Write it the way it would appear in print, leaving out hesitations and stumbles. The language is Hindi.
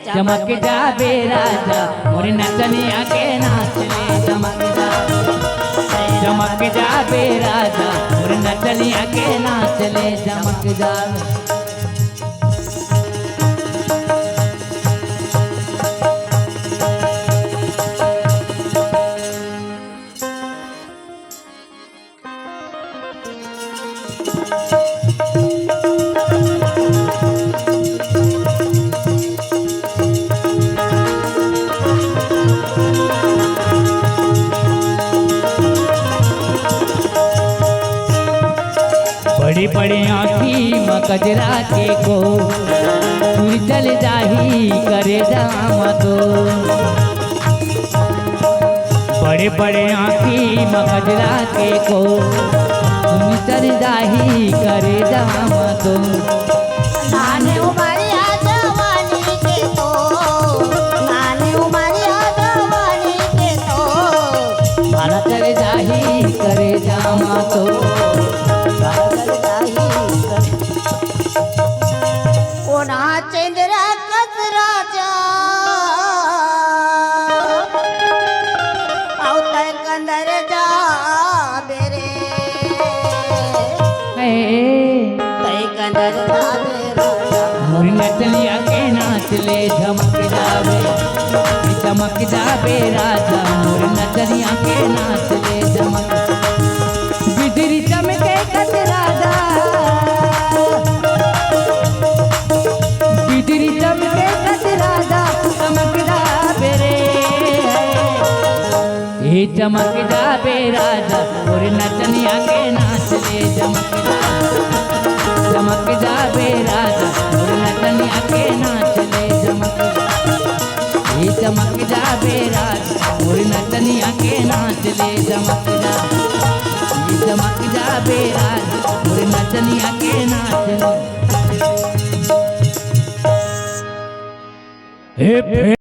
चमक जावे राजा मोर नचनिया के नाच ले चमक जावे राजा मोर नचनिया के नाच ले चमक जावे। बड़ी बड़ी आँखी मकजरा के को चुरी चल जाही करे जाम तो। बड़े बड़े आँखी मकजरा के को चुरी चल जाही करे जाम तो। नाने उमरिया जवानी के तो, नाने उमरिया जवानी के तो, भाड़ा चल जाही करे जाम तो। चंद्रा कसरा जा औतर कंदर जा बेरे तय कंदर जा बेरे मोर नचनिया के नाच ले चमक जावे राजा मोर नचनिया के नाच ले चमक। बिजली चमके कत राजा बिजली चमके कत राजा चमक जावे रे ये चमक जावे राजा मोर नचनिया के नाच ले चमक जावे राजा मोर नचनिया के नाच ले चमक जावे राजा मोर नचनिया के नाच ले चमक जावे राजा मोर नचनिया के नाच ले।